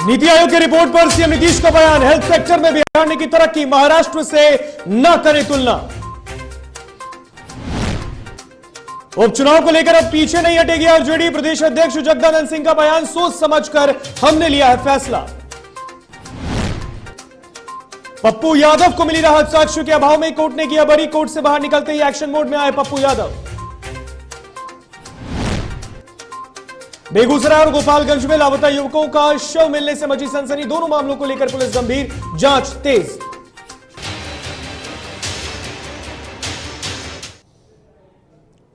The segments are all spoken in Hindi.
नीति आयोग की रिपोर्ट पर सीएम नीतीश का बयान, हेल्थ सेक्टर में बिहार ने की तरक्की, महाराष्ट्र से न करें तुलना। उपचुनाव को लेकर अब पीछे नहीं हटेगी आरजेडी, प्रदेश अध्यक्ष जगदानंद सिंह का बयान, सोच समझकर हमने लिया है फैसला। पप्पू यादव को मिली राहत, साक्ष्यों के अभाव में कोर्ट ने किया बरी, कोर्ट से बाहर निकलते ही एक्शन मोड में आए पप्पू यादव। बेगूसराय और गोपालगंज में लापता युवकों का शव मिलने से मची सनसनी, दोनों मामलों को लेकर पुलिस गंभीर, जांच तेज।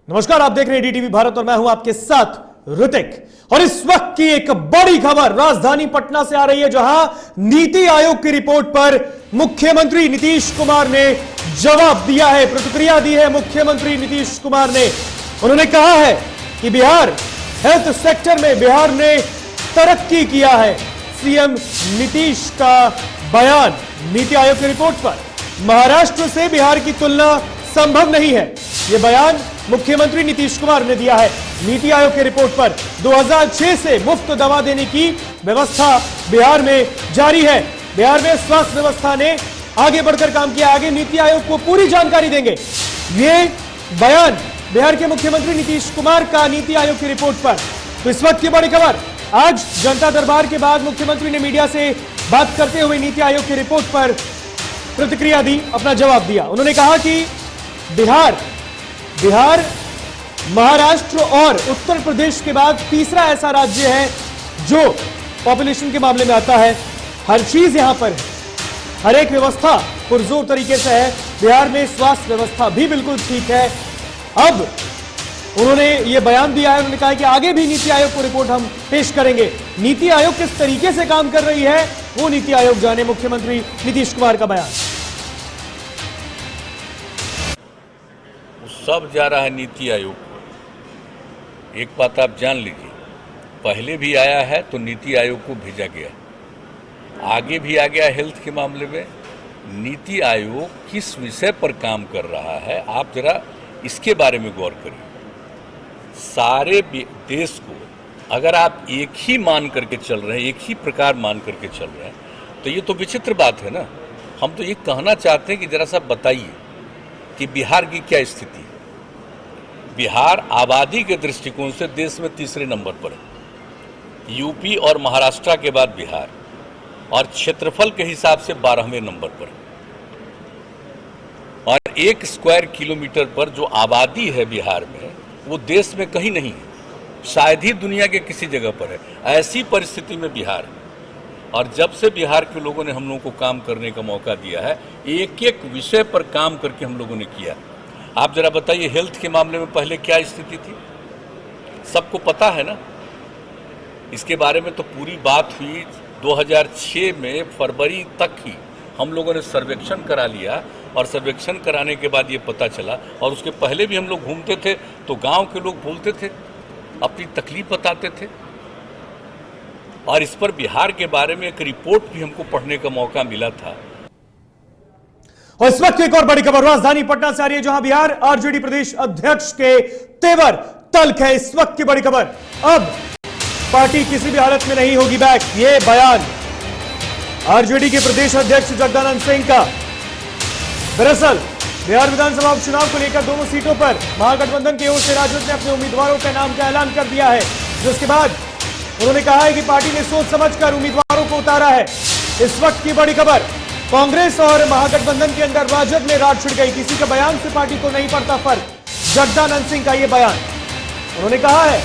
नमस्कार, आप देख रहे हैं डीटीवी भारत और मैं हूं आपके साथ ऋतिक। और इस वक्त की एक बड़ी खबर राजधानी पटना से आ रही है, जहां नीति आयोग की रिपोर्ट पर मुख्यमंत्री नीतीश कुमार ने जवाब दिया है, प्रतिक्रिया दी है मुख्यमंत्री नीतीश कुमार ने। उन्होंने कहा है कि बिहार हेल्थ सेक्टर में बिहार ने तरक्की किया है। सीएम नीतीश का बयान नीति आयोग की रिपोर्ट पर, महाराष्ट्र से बिहार की तुलना संभव नहीं है, यह बयान मुख्यमंत्री नीतीश कुमार ने दिया है नीति आयोग की रिपोर्ट पर। 2006 से मुफ्त दवा देने की व्यवस्था बिहार में जारी है। बिहार में स्वास्थ्य व्यवस्था ने आगे बढ़कर काम किया, आगे नीति आयोग को पूरी जानकारी देंगे। ये बयान बिहार के मुख्यमंत्री नीतीश कुमार का नीति आयोग की रिपोर्ट पर। तो इस वक्त की बड़ी खबर, आज जनता दरबार के बाद मुख्यमंत्री ने मीडिया से बात करते हुए नीति आयोग की रिपोर्ट पर प्रतिक्रिया दी, अपना जवाब दिया। उन्होंने कहा कि बिहार महाराष्ट्र और उत्तर प्रदेश के बाद तीसरा ऐसा राज्य है जो पॉपुलेशन के मामले में आता है। हर चीज यहां पर है, हर एक व्यवस्था पुरजोर तरीके से है। बिहार में स्वास्थ्य व्यवस्था भी बिल्कुल ठीक है। अब उन्होंने ये बयान दिया है, उन्होंने कहा कि आगे भी नीति आयोग को रिपोर्ट हम पेश करेंगे। नीति आयोग किस तरीके से काम कर रही है वो नीति आयोग जाने। मुख्यमंत्री नीतीश कुमार का बयान, सब जा रहा है नीति आयोग को। एक बात आप जान लीजिए, पहले भी आया है तो नीति आयोग को भेजा गया, आगे भी आ गया हेल्थ के मामले में। नीति आयोग किस विषय पर काम कर रहा है, आप जरा इसके बारे में गौर करिए। सारे देश को अगर आप एक ही मान करके चल रहे हैं, एक ही प्रकार मान करके चल रहे हैं, तो ये तो विचित्र बात है ना। हम तो ये कहना चाहते हैं कि जरा सा बताइए कि बिहार की क्या स्थिति है। बिहार आबादी के दृष्टिकोण से देश में तीसरे नंबर पर है, यूपी और महाराष्ट्र के बाद बिहार, और क्षेत्रफल के हिसाब से 12वें नंबर पर है। और 1 स्क्वायर किलोमीटर पर जो आबादी है बिहार में, वो देश में कहीं नहीं है, शायद ही दुनिया के किसी जगह पर है। ऐसी परिस्थिति में बिहार है। और जब से बिहार के लोगों ने हम लोगों को काम करने का मौका दिया है, एक एक विषय पर काम करके हम लोगों ने किया। आप जरा बताइए, हेल्थ के मामले में पहले क्या स्थिति थी, सबको पता है ना। इसके बारे में तो पूरी बात हुई 2006 में, फरवरी तक ही हम लोगों ने सर्वेक्षण करा लिया, और सर्वेक्षण कराने के बाद ये पता चला। और उसके पहले भी हम लोग घूमते थे तो गांव के लोग बोलते थे, अपनी तकलीफ बताते थे। और इस पर बिहार के बारे में एक रिपोर्ट भी हमको पढ़ने का मौका मिला था। और इस वक्त एक और बड़ी खबर राजधानी पटना से आ रही है, जहां बिहार आरजेडी प्रदेश अध्यक्ष के तेवर तल्ख है। इस वक्त की बड़ी खबर, अब पार्टी किसी भी हालत में नहीं होगी बैक, ये बयान आरजेडी के प्रदेश अध्यक्ष जगदानंद सिंह का। दरअसल बिहार विधानसभा उपचुनाव को लेकर दोनों सीटों पर महागठबंधन की ओर से राजद ने अपने उम्मीदवारों के नाम का ऐलान कर दिया है, जिसके बाद उन्होंने कहा है कि पार्टी ने सोच समझकर उम्मीदवारों को उतारा है। इस वक्त की बड़ी खबर, कांग्रेस और महागठबंधन के अंदर राजद में रात छिड़ गई, किसी के बयान से पार्टी को नहीं पड़ता फर्क। जगदानंद सिंह का यह बयान, उन्होंने कहा है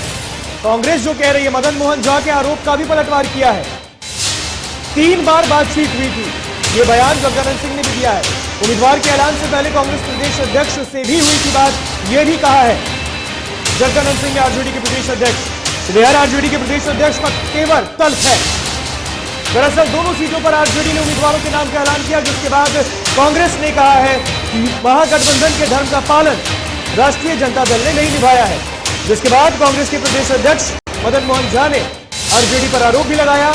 कांग्रेस जो कह रही है, मदन मोहन झा के आरोप का भी पलटवार किया है। 3 बार बातचीत हुई थी, यह बयान जगदानंद सिंह ने भी दिया है। उम्मीदवार के ऐलान से पहले कांग्रेस प्रदेश अध्यक्ष से भी हुई थी बात, यह भी कहा है जगदानंद सिंह आरजेडी के प्रदेश अध्यक्ष। बिहार आरजेडी के प्रदेश अध्यक्ष का तेवर तल्ख है। दरअसल दोनों सीटों पर आरजेडी ने उम्मीदवारों के नाम का ऐलान किया, जिसके बाद कांग्रेस ने कहा है कि महागठबंधन के धर्म का पालन राष्ट्रीय जनता दल ने नहीं निभाया है। जिसके बाद कांग्रेस के प्रदेश अध्यक्ष मदन मोहन झा ने आरजेडी पर आरोप भी लगाया,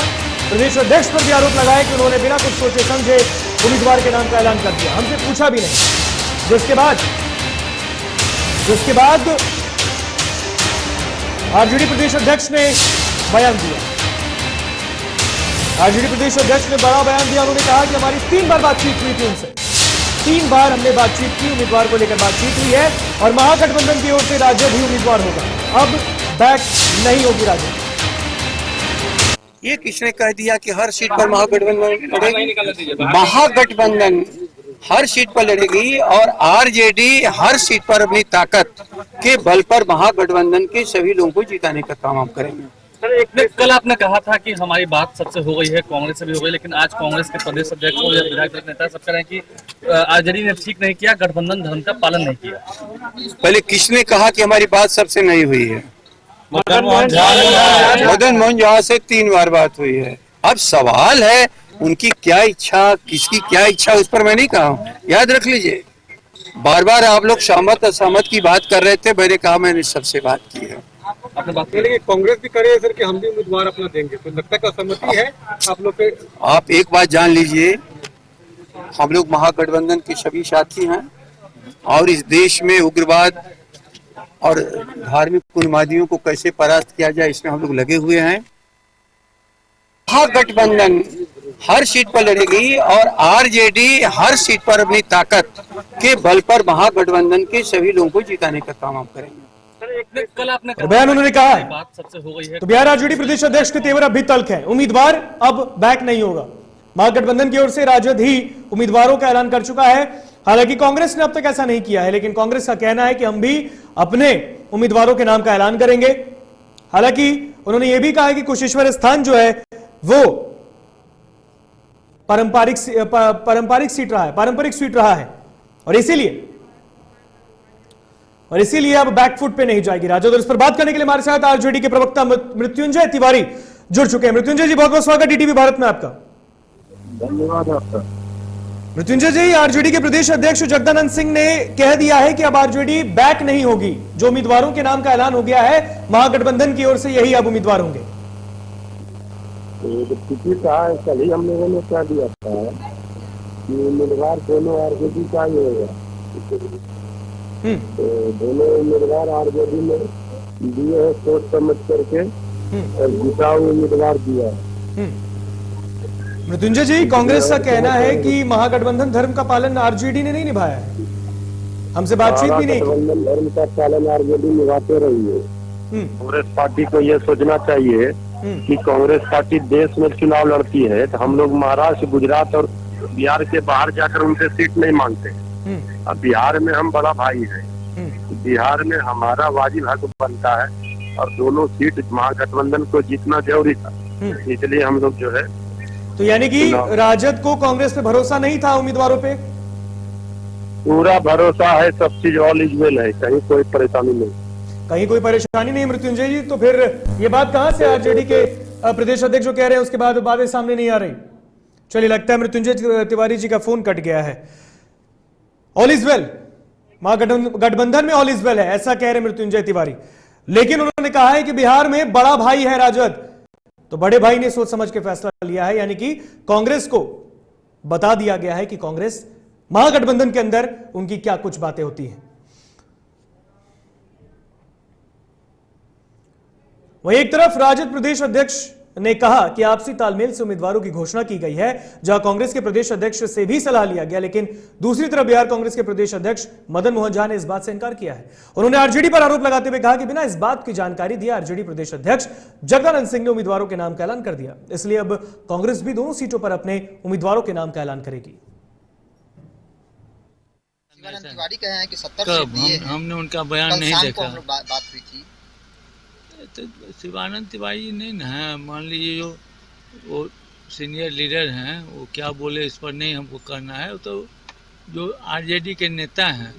प्रदेश अध्यक्ष पर भी आरोप लगाया कि उन्होंने बिना कुछ सोचे समझे उम्मीदवार के नाम का ऐलान कर दिया, हमसे पूछा भी नहीं। जिसके बाद आरजेडी प्रदेश अध्यक्ष ने बयान दिया। आरजेडी प्रदेश अध्यक्ष ने बड़ा बयान दिया। उन्होंने कहा कि हमारी 3 बार बातचीत हुई थी उनसे, 3 बार हमने बातचीत की, उम्मीदवार को लेकर बातचीत हुई है और महागठबंधन की ओर से राजद ही उम्मीदवार होगा, अब बैक नहीं होगी राजद। ये किसने कह दिया कि हर सीट पर महागठबंधन लड़ेगी? महागठबंधन हर सीट पर लड़ेगी और आरजेडी हर सीट पर अपनी ताकत के बल पर महागठबंधन के सभी लोगों को जिताने का काम हम करेंगे। सर, एक कल आपने कहा था कि हमारी बात सबसे हो गई है, कांग्रेस से भी हो गई, लेकिन आज कांग्रेस के प्रदेश अध्यक्ष और विधायक दल नेता सब कह रहे हैं कि आरजेडी ने ठीक नहीं किया, गठबंधन धर्म का पालन नहीं किया। पहले किसने कहा कि हमारी बात सबसे नहीं हुई है? मदन मोहन झा से 3 बार बात हुई है। अब सवाल है उनकी क्या इच्छा, किसकी क्या इच्छा, उस पर मैं नहीं कहा हूं। याद रख लीजिए, बार बार आप लोग सहमत असहमत की बात कर रहे थे, मैंने कहा मैंने सबसे बात की है। आपने बात की कांग्रेस भी करे सर कि हम भी उम्मीदवार अपना देंगे, तो लगता है असहमति है आप लोग पे? आप एक बात जान लीजिए, हम लोग महागठबंधन के सभी साथी हैं और इस देश में उग्रवाद और धार्मिक उन्मादियों को कैसे परास्त किया जाए इसमें हम लोग लगे हुए हैं। महागठबंधन हर सीट पर लड़ेगी और आरजेडी हर सीट पर अपनी ताकत के बल पर महागठबंधन के सभी लोगों को जिताने का काम हम करेंगे। कल आपने बयान उन्होंने कहा है बात सबसे हो गई है। तो बिहार आरजेडी प्रदेश अध्यक्ष के तेवर अब भी तल्ख है, उम्मीदवार अब बैक नहीं होगा। महागठबंधन की ओर से राजद ही उम्मीदवारों का ऐलान कर चुका है। हालांकि कांग्रेस ने अब तक ऐसा नहीं किया है, लेकिन कांग्रेस का कहना है कि हम भी अपने उम्मीदवारों के नाम का ऐलान करेंगे। हालांकि उन्होंने यह भी कहा है कि कुशेश्वर स्थान जो है वो पारंपरिक सीट रहा है और इसीलिए अब बैकफुट पे नहीं जाएगी राजद। और इस पर बात करने के लिए हमारे साथ आरजेडी के प्रवक्ता मृत्युंजय तिवारी जुड़ चुके हैं। मृत्युंजय जी, बहुत बहुत स्वागत डीटीवी भारत में आपका। धन्यवाद आपका। मृत्युंजय जी, आरजेडी के प्रदेश अध्यक्ष जगदानंद सिंह ने कह दिया है कि अब आरजेडी बैक नहीं होगी, जो उम्मीदवारों के नाम का ऐलान हो गया है महागठबंधन की ओर से यही अब उम्मीदवार होंगे। टिकट का कल ही हम लोगों ने क्या दिया था कि उम्मीदवार दोनों आरजेडी का ही होगा, तो दोनों उम्मीदवार आरजेडी में दिए हैं सोच समझ करके और जिताऊ उम्मीदवार दिया है। मृत्युंजय जी, कांग्रेस का कहना है कि महागठबंधन धर्म का पालन आरजेडी ने नहीं निभाया है, हमसे बातचीत भी नहीं की। धर्म का पालन आरजेडी निभाते रही है। कांग्रेस पार्टी को ये सोचना चाहिए कि कांग्रेस पार्टी देश में चुनाव लड़ती है तो हम लोग महाराष्ट्र, गुजरात और बिहार के बाहर जाकर उनसे सीट नहीं मांगते। अब बिहार में हम बड़ा भाई हैं, बिहार में हमारा वाजिब हक बनता है और दोनों सीट महागठबंधन को जीतना जरूरी था, इसलिए हम लोग जो है। तो यानी कि राजद को कांग्रेस पे भरोसा नहीं था उम्मीदवारों पे? पूरा भरोसा है, सब चीज ऑल इज वेल है, कहीं कोई परेशानी नहीं। कहीं कोई परेशानी नहीं मृत्युंजय जी, तो फिर ये बात कहां से आरजेडी के प्रदेश अध्यक्ष जो कह रहे हैं उसके बाद बातें सामने नहीं आ रही? चलिए, लगता है मृत्युंजय तिवारी जी का फोन कट गया है। ऑल इज वेल, महागठबंधन में ऑल इज वेल है, ऐसा कह रहे मृत्युंजय तिवारी। लेकिन उन्होंने कहा है कि बिहार में बड़ा भाई है राजद, तो बड़े भाई ने सोच समझ के फैसला लिया है, यानी कि कांग्रेस को बता दिया गया है कि कांग्रेस महागठबंधन के अंदर उनकी क्या कुछ बातें होती हैं। वहीं एक तरफ राजद प्रदेश अध्यक्ष ने कहा कि आपसी तालमेल से उम्मीदवारों की घोषणा की गई है, जहां कांग्रेस के प्रदेश अध्यक्ष से भी सलाह लिया गया। लेकिन दूसरी तरफ बिहार कांग्रेस के प्रदेश अध्यक्ष मदन मोहन झा ने इस बात से इनकार किया है। उन्होंने आरजेडी पर आरोप लगाते हुए कहा कि बिना इस बात की जानकारी दिए आरजेडी प्रदेश अध्यक्ष जगदानंद सिंह ने उम्मीदवारों के नाम का ऐलान कर दिया, इसलिए अब कांग्रेस भी दोनों सीटों पर अपने उम्मीदवारों के नाम का ऐलान करेगी। तिवारी कहे हैं कि 70 सीट दिए हैं। हमने उनका बयान नहीं देखा। बात हुई थी तो शिवानंद तिवारी नहीं ना है, मान लीजिए जो वो सीनियर लीडर हैं वो क्या बोले इस पर नहीं हमको करना है। तो जो आरजेडी के नेता हैं,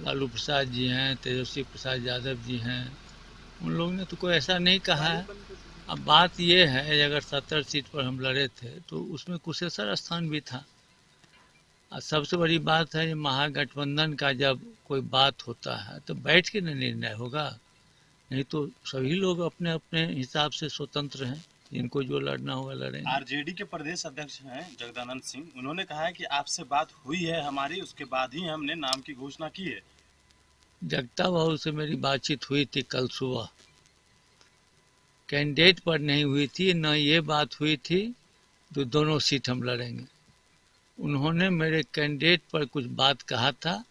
लालू प्रसाद जी हैं, तेजस्वी प्रसाद यादव जी हैं, उन लोगों ने तो कोई ऐसा नहीं कहा है। अब बात ये है अगर 70 सीट पर हम लड़े थे तो उसमें कुशेश्वर स्थान भी था। सबसे बड़ी बात है महागठबंधन का जब कोई बात होता है तो बैठ के निर्णय होगा, नहीं तो सभी लोग अपने अपने हिसाब से स्वतंत्र हैं, जिनको जो लड़ना होगा लड़ेंगे। आरजेडी के प्रदेश अध्यक्ष हैं जगदानंद सिंह, उन्होंने कहा है कि आपसे बात हुई है हमारी, उसके बाद ही हमने नाम की घोषणा की है। जगता बाबू से मेरी बातचीत हुई थी कल सुबह, कैंडिडेट पर नहीं हुई थी, न ये बात हुई थी तो दोनों सीट हम लड़ेंगे। उन्होंने मेरे कैंडिडेट पर कुछ बात कहा था,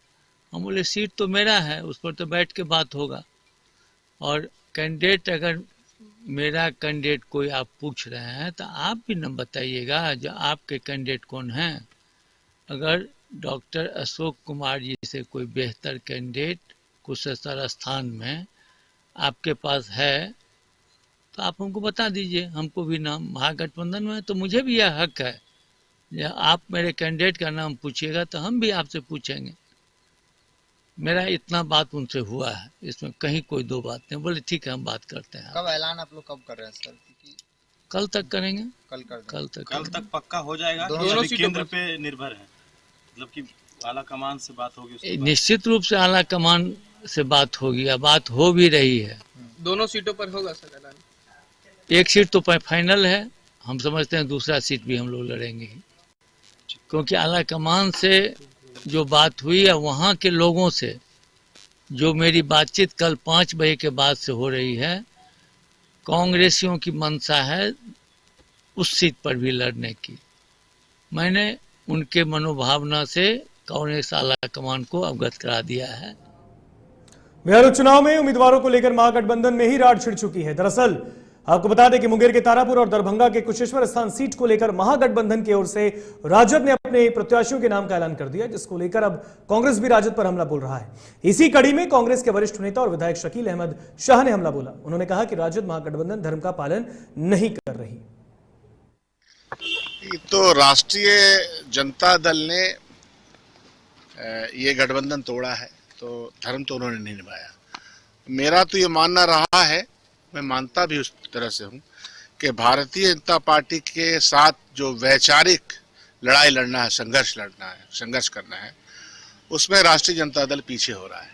हम बोले सीट तो मेरा है, उस पर तो बैठ के बात होगा। और कैंडिडेट अगर मेरा कैंडिडेट कोई आप पूछ रहे हैं तो आप भी न बताइएगा जो आपके कैंडिडेट कौन हैं। अगर डॉक्टर अशोक कुमार जी से कोई बेहतर कैंडिडेट कुशेश्वर स्थान में आपके पास है तो आप हमको बता दीजिए, हमको भी नाम महागठबंधन में तो मुझे भी यह हक है, या आप मेरे कैंडिडेट का नाम पूछिएगा तो हम भी आपसे पूछेंगे। मेरा इतना बात उनसे हुआ है, इसमें कहीं कोई दो बात नहीं। बोले ठीक है हम बात करते हैं। कब ऐलान आप लोग कब कर रहे हैं सर? कल तक करेंगे। कल तक पक्का हो जाएगा। दोनों केंद्र पे निर्भर है, मतलब कि आला कमान से बात होगी। निश्चित रूप से आला कमान से बात होगी, या बात हो भी रही है। दोनों सीटों पर होगा सर ऐलान? एक सीट तो फाइनल है, हम समझते हैं दूसरा सीट भी हम लोग लड़ेंगे ही, क्योंकि आला कमान से जो बात हुई है, वहाँ के लोगों से जो मेरी बातचीत कल 5 बजे के बाद से हो रही है, कांग्रेसियों की मंशा है उस सीट पर भी लड़ने की। मैंने उनके मनोभावना से कांग्रेस आला कमान को अवगत करा दिया है। बिहार उपचुनाव में उम्मीदवारों को लेकर महागठबंधन में ही राड़ छिड़ चुकी है। दरअसल आपको बता दें कि मुंगेर के तारापुर और दरभंगा के कुशेश्वर स्थान सीट को लेकर महागठबंधन की ओर से राजद ने अपने प्रत्याशियों के नाम का ऐलान कर दिया, जिसको लेकर अब कांग्रेस भी राजद पर हमला बोल रहा है। इसी कड़ी में कांग्रेस के वरिष्ठ नेता और विधायक शकील अहमद शाह ने हमला बोला। उन्होंने कहा कि राजद महागठबंधन धर्म का पालन नहीं कर रही। तो राष्ट्रीय जनता दल ने ये गठबंधन तोड़ा है, तो धर्म तो उन्होंने नहीं निभाया। मेरा तो ये मानना रहा है, मैं मानता भी उस तरह से हूँ कि भारतीय जनता पार्टी के साथ जो वैचारिक लड़ाई लड़ना है, संघर्ष करना है, उसमें राष्ट्रीय जनता दल पीछे हो रहा है।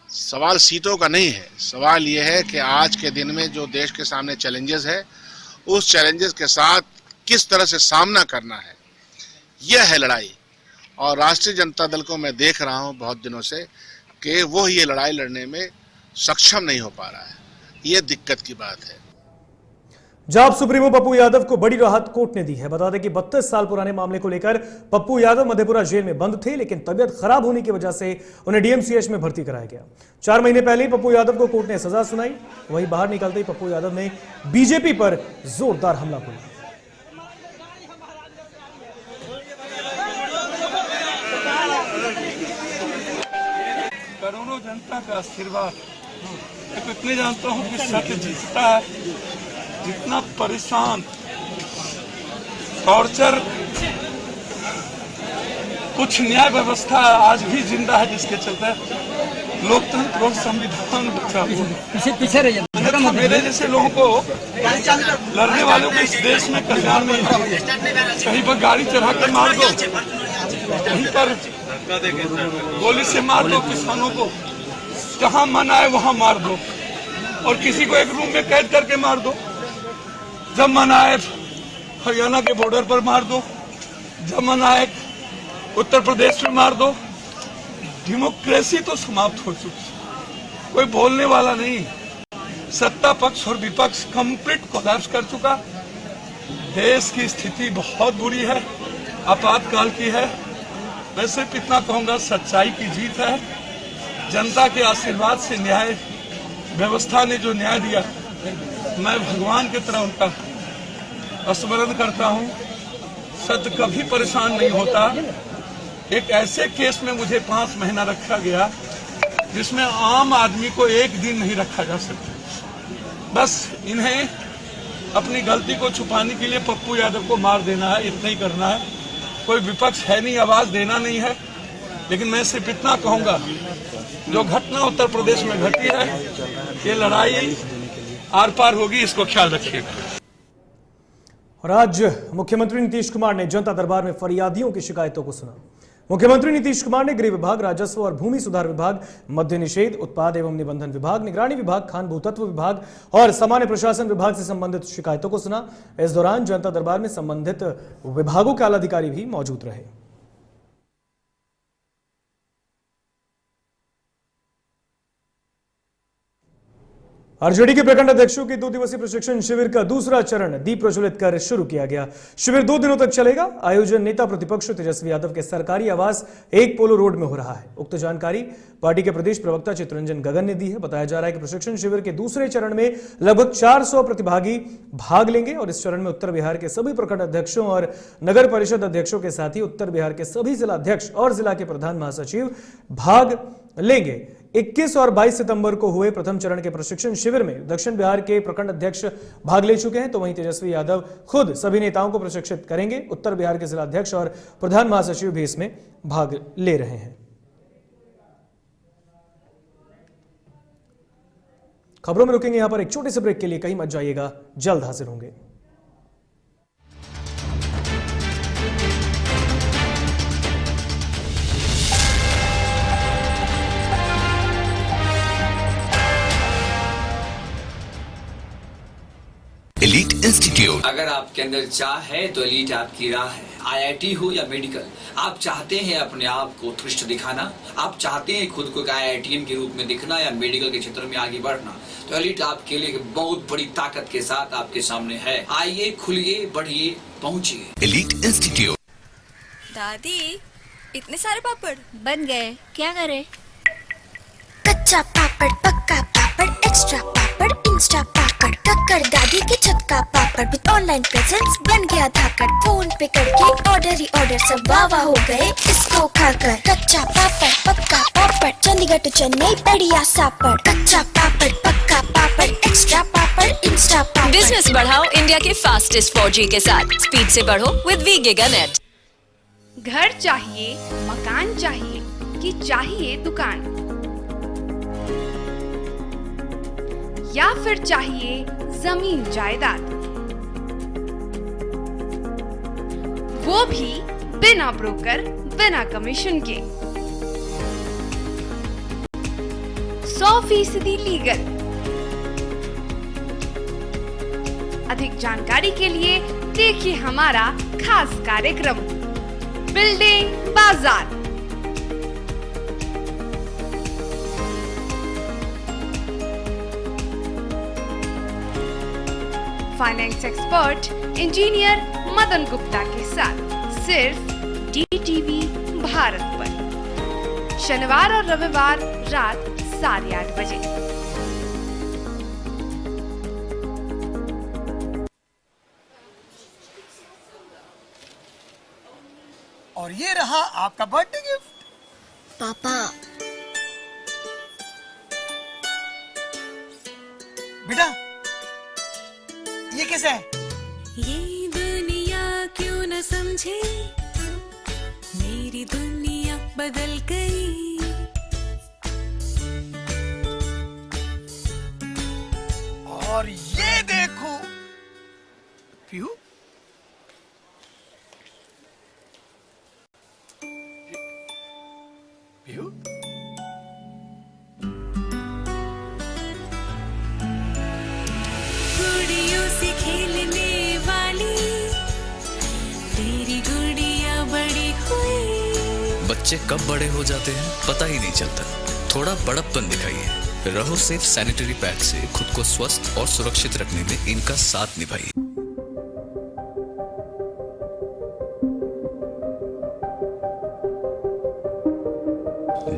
सवाल सीटों का नहीं है, सवाल ये है कि आज के दिन में जो देश के सामने चैलेंजेस है, उस चैलेंजेस के साथ किस तरह से सामना करना है, यह है लड़ाई। और राष्ट्रीय जनता दल को मैं देख रहा हूँ बहुत दिनों से कि वो ये लड़ाई लड़ने में सक्षम नहीं हो पा रहा है। ये दिक्कत की बात है। जाप सुप्रीमो पप्पू यादव को बड़ी राहत कोर्ट ने दी है। बता दें कि 32 साल पुराने मामले को लेकर पप्पू यादव मधेपुरा जेल में बंद थे, लेकिन तबियत खराब होने की वजह से उन्हें डीएमसीएच में भर्ती कराया गया। 4 महीने पहले ही पप्पू यादव को कोर्ट ने सजा सुनाई। वहीं बाहर निकलते ही पप्पू यादव ने बीजेपी पर जोरदार हमला बोला। करोड़ों जनता का आशीर्वाद, मैं तो इतने जानता हूँ कि सत्य जीतता है। जितना परेशान, टॉर्चर, कुछ न्याय व्यवस्था आज भी जिंदा है, जिसके चलते लोकतंत्र और संविधान पीछे रहिए। मेरे जैसे लोगों को, लड़ने वालों को इस देश में कल्याण नहीं है। कहीं पर गाड़ी चढ़ा कर मार दो, कहीं पर गोली से मार दो किसानों को, जहां मन आए वहां मार दो, और किसी को एक रूम में कैद करके मार दो। जब मन आए हरियाणा के बॉर्डर पर मार दो, जब मन आए उत्तर प्रदेश में मार दो। डेमोक्रेसी तो समाप्त हो चुकी, कोई बोलने वाला नहीं। सत्ता पक्ष और विपक्ष कंप्लीट कोलैप्स कर चुका। देश की स्थिति बहुत बुरी है, आपातकाल की है। मैं सिर्फ इतना कहूंगा, सच्चाई की जीत है। जनता के आशीर्वाद से न्याय व्यवस्था ने जो न्याय दिया, मैं भगवान की तरह उनका स्मरण करता हूं। सत्य कभी परेशान नहीं होता। एक ऐसे केस में मुझे 5 महीना रखा गया, जिसमें आम आदमी को एक दिन नहीं रखा जा सकता। बस इन्हें अपनी गलती को छुपाने के लिए पप्पू यादव को मार देना है, इतना ही करना है। कोई विपक्ष है नहीं, आवाज देना नहीं है। लेकिन मैं सिर्फ इतना कहूंगा, जो घटना उत्तर प्रदेश में घटी है, ये लड़ाई आर पार होगी, इसको ख्याल रखिएगा। और आज मुख्यमंत्री नीतीश कुमार ने जनता दरबार में फरियादियों की शिकायतों को सुना। मुख्यमंत्री नीतीश कुमार ने गृह विभाग, राजस्व और भूमि सुधार विभाग, मद्य निषेध, उत्पाद एवं निबंधन विभाग, निगरानी विभाग, खान भूतत्व विभाग और सामान्य प्रशासन विभाग से संबंधित शिकायतों को सुना। इस दौरान जनता दरबार में संबंधित विभागों के आलाधिकारी भी मौजूद रहे। आरजेडी के प्रखंड अध्यक्षों के 2 दिवसीय प्रशिक्षण शिविर का दूसरा चरण दीप प्रज्वलित कर शुरू किया गया। शिविर 2 दिनों तक चलेगा। आयोजन नेता प्रतिपक्ष तेजस्वी यादव के सरकारी आवास 1 पोलो रोड में हो रहा है। उक्त जानकारी पार्टी के प्रदेश प्रवक्ता चित्ररंजन गगन ने दी है। बताया जा रहा है कि प्रशिक्षण शिविर के दूसरे चरण में लगभग 400 प्रतिभागी भाग लेंगे और इस चरण में उत्तर बिहार के सभी प्रखंड अध्यक्षों और नगर परिषद अध्यक्षों के साथ ही उत्तर बिहार के सभी जिला अध्यक्ष और जिला के प्रधान महासचिव भाग लेंगे। 21 और 22 सितंबर को हुए प्रथम चरण के प्रशिक्षण शिविर में दक्षिण बिहार के प्रखंड अध्यक्ष भाग ले चुके हैं, तो वहीं तेजस्वी यादव खुद सभी नेताओं को प्रशिक्षित करेंगे। उत्तर बिहार के जिला अध्यक्ष और प्रधान महासचिव भी इसमें भाग ले रहे हैं। खबरों में रुकेंगे यहां पर एक छोटे से ब्रेक के लिए, कहीं मत जाइएगा, जल्द हाजिर होंगे। Elite institute. अगर आपके अंदर चाह है तो एलीट आपकी राह है। आईआईटी हो या मेडिकल, आप चाहते हैं अपने आप को उत्कृष्ट दिखाना, आप चाहते हैं खुद को एक आईआईटीएन के रूप में दिखना या मेडिकल के क्षेत्र में आगे बढ़ना, तो एलीट आपके लिए बहुत बड़ी ताकत के साथ आपके सामने है। आइए, खुलिए, बढ़िए, पहुंचिए। Elite institute. दादी, इतने सारे पापड़ बन गए, क्या करें? कच्चा पापड़, पक्का पापड़, एक्स्ट्रा पापड़, इंस्टा पापड़, कक्कर दादी के छत का पापड़ विद ऑनलाइन प्रेजेंस बन गया धाकड़। फोन पे करके ऑर्डर ही ऑर्डर, सब वाह हो गए इसको खाकर। कच्चा पापड़, पक्का पापड़, चंडीगढ़ टू चेन्नई बढ़िया सापड़। कच्चा पापड़, पक्का पापड़, एक्स्ट्रा पापड़, इंस्टा पापड़। बिजनेस बढ़ाओ इंडिया के फास्टेस्ट 4G के साथ। स्पीड से बढ़ो विद वी गिगानेट। घर चाहिए, मकान चाहिए कि चाहिए दुकान, या फिर चाहिए जमीन जायदाद, वो भी बिना ब्रोकर, बिना कमीशन के, 100% लीगल। अधिक जानकारी के लिए देखिए हमारा खास कार्यक्रम बिल्डिंग बाजार। Finance expert engineer Madan Gupta के साथ सिर्फ DTV भारत पर, शनिवार और रविवार रात 8:30 बजे। और ये रहा आपका बर्थडे गिफ्ट। पापा, बेटा ये कैसा है? ये दुनिया क्यों न समझे, मेरी दुनिया बदल गई। और ये देखो पीहू, पीहू गुड़ियों से खेलने वाली तेरी गुड़िया बड़ी हुई। बच्चे कब बड़े हो जाते हैं पता ही नहीं चलता। थोड़ा बड़प्पन दिखाइए। रहो सेफ सैनिटरी पैड से खुद को स्वस्थ और सुरक्षित रखने में इनका साथ निभाइए।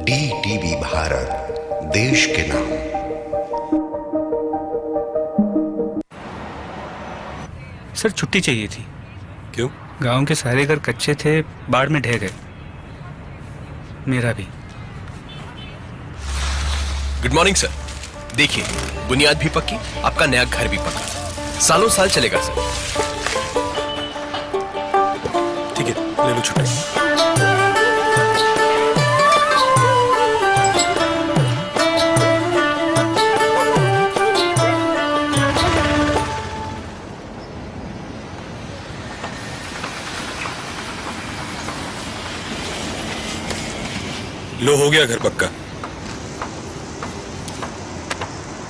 DTV भारत, देश के नाम। सर छुट्टी चाहिए थी। क्यों? गांव के सारे घर कच्चे थे, बाढ़ में ढह गए, मेरा भी। Good morning sir. देखिए, बुनियाद भी पक्की, आपका नया घर भी पक्का, सालों साल चलेगा सर। ठीक है, ले लो छुट्टी। लो, हो गया घर पक्का।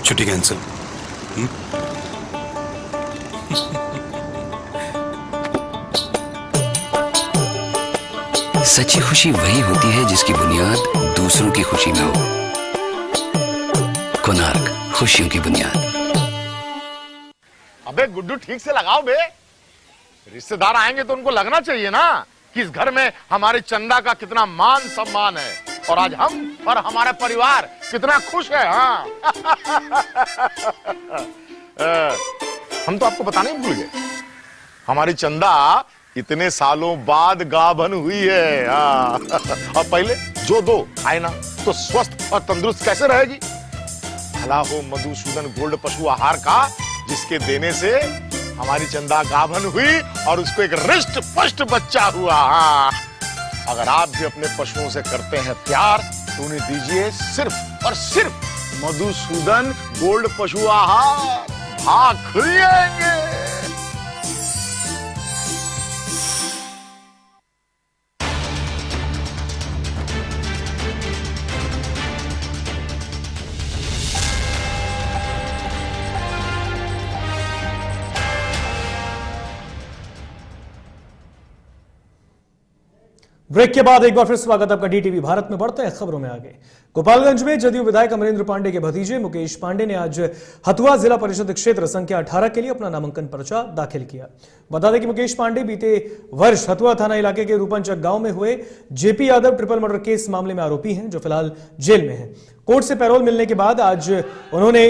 छुट्टी कैंसिल। सच्ची खुशी वही होती है जिसकी बुनियाद दूसरों की खुशी में हो। कोणार्क, खुशियों की बुनियाद। अबे गुड्डू ठीक से लगाओ बे, रिश्तेदार आएंगे तो उनको लगना चाहिए ना कि इस घर में हमारी चंदा का कितना मान सम्मान है और आज हम और हमारा परिवार कितना खुश है। हाँ हम तो आपको बताने भूल गए, हमारी चंदा इतने सालों बाद गाभन हुई है। हाँ और पहले जो दो खाए ना तो स्वस्थ और तंदुरुस्त कैसे रहेगी। भला हो मधुसूदन गोल्ड पशु आहार का, जिसके देने से हमारी चंदा गाभन हुई और उसको एक रिष्ट पुष्ट बच्चा हुआ। हाँ अगर आप भी अपने पशुओं से करते हैं प्यार तो उन्हें दीजिए सिर्फ और सिर्फ मधुसूदन गोल्ड पशु आहार। भाग खुल जाएंगे। ब्रेक के बाद एक बार फिर स्वागत आपका डीटीवी भारत में। बढ़ते हैं खबरों में आगे। गोपालगंज में जदयू विधायक अमरेंद्र पांडे के भतीजे मुकेश पांडे ने आज हथुआ जिला परिषद क्षेत्र संख्या 18 के लिए अपना नामांकन पर्चा दाखिल किया। बता दें कि मुकेश पांडे बीते वर्ष हथुआ थाना इलाके के रूपनचक गांव में हुए JP Yadav triple murder case मामले में आरोपी हैं, जो फिलहाल जेल में हैं। कोर्ट से पैरोल मिलने के बाद आज उन्होंने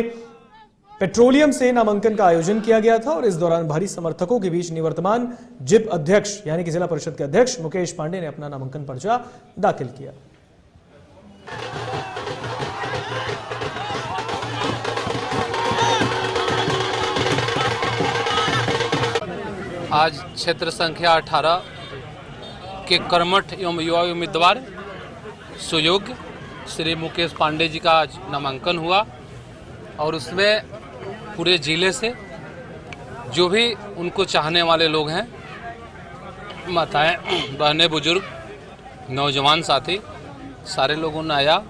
पेट्रोलियम से नामांकन का आयोजन किया गया था और इस दौरान भारी समर्थकों के बीच निवर्तमान जिप अध्यक्ष यानी कि जिला परिषद के अध्यक्ष मुकेश पांडे ने अपना नामांकन पर्चा दाखिल किया। आज क्षेत्र संख्या 18 के कर्मठ एवं युवा उम्मीदवार सुयोग्य श्री मुकेश पांडे जी का आज नामांकन हुआ और उसमें पूरे जिले से जो भी उनको चाहने वाले लोग हैं, माताएं, बहनें, बुजुर्ग, नौजवान साथी, सारे लोगों ने आया।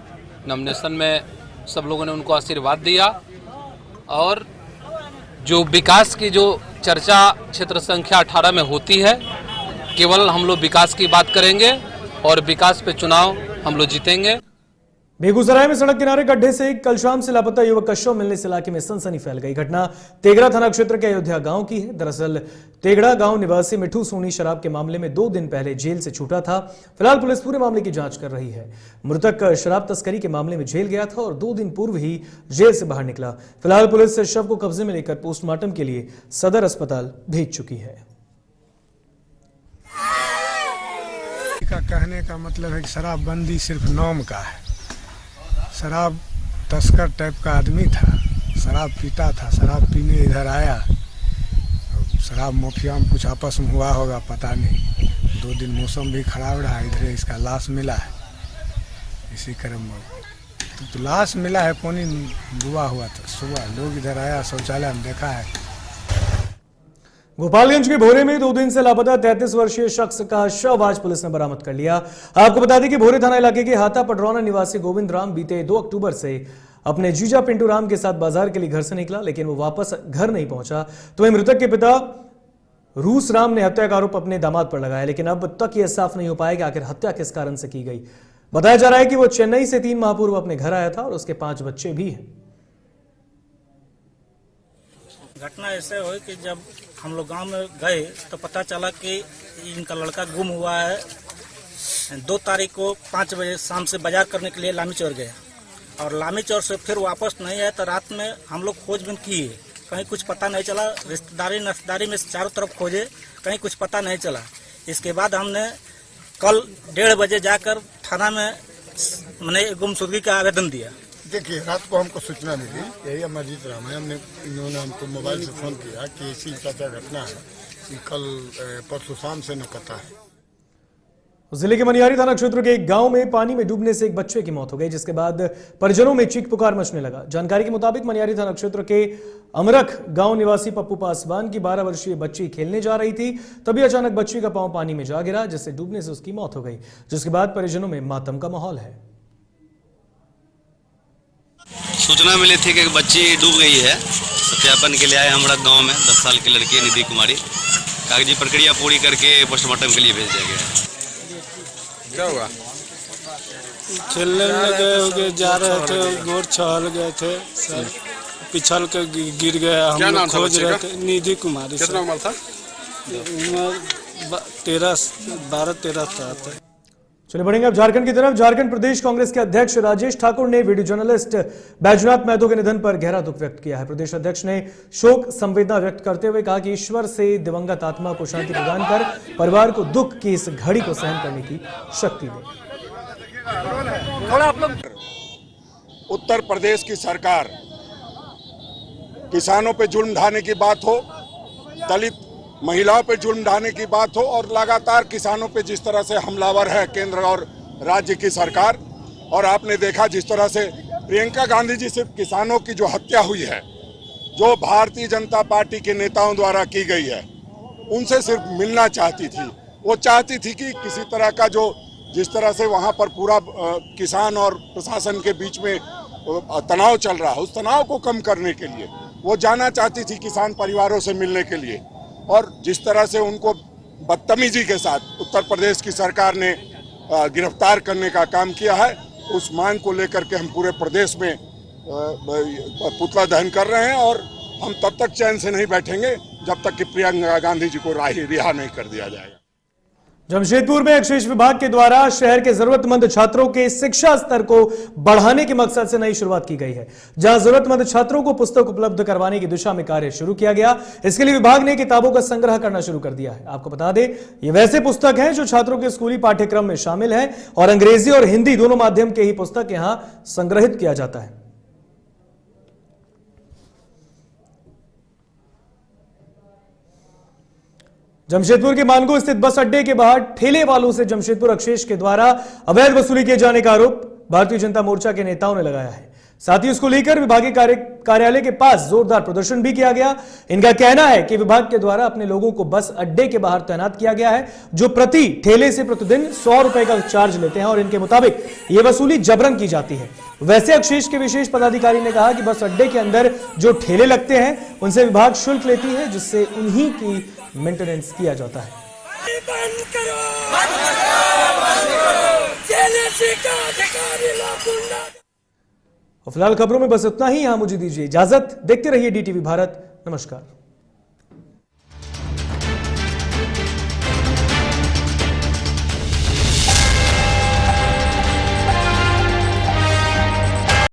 नॉमिनेशन में सब लोगों ने उनको आशीर्वाद दिया और जो विकास की जो चर्चा क्षेत्र संख्या 18 में होती है, केवल हम लोग विकास की बात करेंगे और विकास पे चुनाव हम लोग जीतेंगे। बेगूसराय में सड़क किनारे गड्ढे से कल शाम से लापता युवक का शव मिलने से इलाके में सनसनी फैल गई। घटना तेगड़ा थाना क्षेत्र के अयोध्या गांव की है। दरअसल तेगड़ा गांव निवासी मिठू सोनी शराब के मामले में 2 दिन पहले जेल से छूटा था। फिलहाल पुलिस पूरे मामले की जांच कर रही है। मृतक शराब तस्करी के मामले में जेल गया था और 2 दिन पूर्व ही जेल से बाहर निकला। फिलहाल पुलिस शव को कब्जे में लेकर पोस्टमार्टम के लिए सदर अस्पताल भेज चुकी है। कहने का मतलब है कि शराबबंदी सिर्फ नाम का है। शराब तस्कर टाइप का आदमी था, शराब पीता था, शराब पीने इधर आया, शराब माफिया में कुछ आपस में हुआ होगा पता नहीं। 2 दिन मौसम भी खराब रहा, इधर इसका लाश मिला है। इसी क्रम में तो लाश मिला है, पानी डूबा हुआ था। सुबह लोग इधर आया, शौचालय में देखा है। गोपालगंज के भोरे में 2 दिन से लापता 33 वर्षीय शख्स का शव आज पुलिस ने बरामद कर लिया। आपको बता दें कि भोरे थाना इलाके के हाथा पडरौना निवासी गोविंद राम बीते 2 अक्टूबर से अपने जीजा पिंटू राम के साथ बाजार के लिए घर से निकला, लेकिन वो वापस घर नहीं पहुंचा। तो वहीं मृतक के पिता रूस राम ने हत्या का आरोप अपने दामाद पर लगाया, लेकिन अब तक यह साफ नहीं हो पाया कि आखिर हत्या किस कारण से की गई। बताया जा रहा है कि वो चेन्नई से 3 माह पूर्व अपने घर आया था और उसके 5 बच्चे भी हैं। घटना ऐसे हुई कि जब हम लोग गांव में गए तो पता चला कि इनका लड़का गुम हुआ है। 2 तारीख को 5 बजे शाम से बाजार करने के लिए लामी चौर गया और लामी चौर से फिर वापस नहीं आया। तो रात में हम लोग खोजबीन किए, कहीं कुछ पता नहीं चला। रिश्तेदारी नस्तेदारी में चारों तरफ खोजे, कहीं कुछ पता नहीं चला। इसके बाद हमने कल 1:30 बजे जाकर थाना में मैंने गुमशुदगी का आवेदन दिया। देखिए, रात को हमको सूचना मिली, यही अमरजीत राम है, इन्होंने हमको मोबाइल से फोन किया कि ऐसी क्या घटना है कि कल परसों शाम से न पता है। जिले के मनियारी थाना क्षेत्र के एक गांव में पानी में डूबने से एक बच्चे की मौत हो गई, जिसके बाद परिजनों में चीख पुकार मचने लगा। जानकारी के मुताबिक मनियारी थाना क्षेत्र के अमरख गांव निवासी पप्पू पासवान की 12 वर्षीय बच्ची खेलने जा रही थी, तभी अचानक बच्ची का पांव पानी में जा गिरा, जिससे डूबने से उसकी मौत हो गई। जिसके बाद परिजनों में मातम का माहौल है। सूचना मिली थी कि बच्ची डूब गई है। सत्यापन के लिए आए हमारा गांव में 10 साल की लड़की निधि कुमारी। कागजी प्रक्रिया पूरी करके पोस्टमार्टम के लिए भेज दिया गया। क्या हुआ? खेलने में गए जा रहे थे, गोर छहल गए थे सर, पिछल के गिर गया। हम लोग खोज रहे थे। निधि कुमारी। कितना उम्र था? 12-13 था। चलिए बढ़ेंगे अब झारखंड की तरफ। झारखंड प्रदेश कांग्रेस के अध्यक्ष राजेश ठाकुर ने वीडियो जर्नलिस्ट बैजनाथ महतो के निधन पर गहरा दुख व्यक्त किया है। प्रदेश अध्यक्ष ने शोक संवेदना व्यक्त करते हुए कहा कि ईश्वर से दिवंगत आत्मा को शांति प्रदान कर परिवार को दुख की इस घड़ी को सहन करने की शक्ति दे। उत्तर प्रदेश की सरकार किसानों पे जुल्म ढाने की बात हो, दलित महिलाओं पे जुल्म ढाने की बात हो और लगातार किसानों पे जिस तरह से हमलावर है केंद्र और राज्य की सरकार। और आपने देखा जिस तरह से प्रियंका गांधी जी से किसानों की जो हत्या हुई है, जो भारतीय जनता पार्टी के नेताओं द्वारा की गई है, उनसे सिर्फ मिलना चाहती थी। वो चाहती थी कि किसी तरह का जो जिस तरह से वहाँ पर पूरा किसान और प्रशासन के बीच में तनाव चल रहा है, उस तनाव को कम करने के लिए वो जाना चाहती थी किसान परिवारों से मिलने के लिए। और जिस तरह से उनको बदतमीजी के साथ उत्तर प्रदेश की सरकार ने गिरफ्तार करने का काम किया है, उस मांग को लेकर के हम पूरे प्रदेश में पुतला दहन कर रहे हैं। और हम तब तक चैन से नहीं बैठेंगे जब तक कि प्रियंका गांधी जी को रिहा नहीं कर दिया जाएगा। जमशेदपुर में विशेष विभाग के द्वारा शहर के जरूरतमंद छात्रों के शिक्षा स्तर को बढ़ाने के मकसद से नई शुरुआत की गई है, जहां जरूरतमंद छात्रों को पुस्तक उपलब्ध करवाने की दिशा में कार्य शुरू किया गया। इसके लिए विभाग ने किताबों का संग्रह करना शुरू कर दिया है। आपको बता दें, ये वैसे पुस्तक हैं जो छात्रों के स्कूली पाठ्यक्रम में शामिल है और अंग्रेजी और हिंदी दोनों माध्यम के ही पुस्तक यहां संग्रहित किया जाता है। जमशेदपुर के मानगो स्थित बस अड्डे के बाहर ठेले वालों से जमशेदपुर अक्षेश के द्वारा अवैध वसूली किए जाने का आरोप भारतीय जनता मोर्चा के नेताओं ने लगाया है। साथ ही इसको लेकर विभागीय कार्यालय के पास जोरदार प्रदर्शन भी किया गया। इनका कहना है कि विभाग के द्वारा अपने लोगों को बस अड्डे के बाहर तैनात किया गया है, जो प्रति ठेले से प्रतिदिन 100 रुपए का चार्ज लेते हैं और इनके मुताबिक ये वसूली जबरन की जाती है। वैसे अक्षेश के विशेष पदाधिकारी ने कहा कि बस अड्डे के अंदर जो ठेले लगते हैं उनसे विभाग शुल्क लेती है, जिससे उन्हीं की मेंटेनेंस किया जाता है। फिलहाल खबरों में बस इतना ही। यहां मुझे दीजिए इजाजत। देखते रहिए DTV भारत। नमस्कार।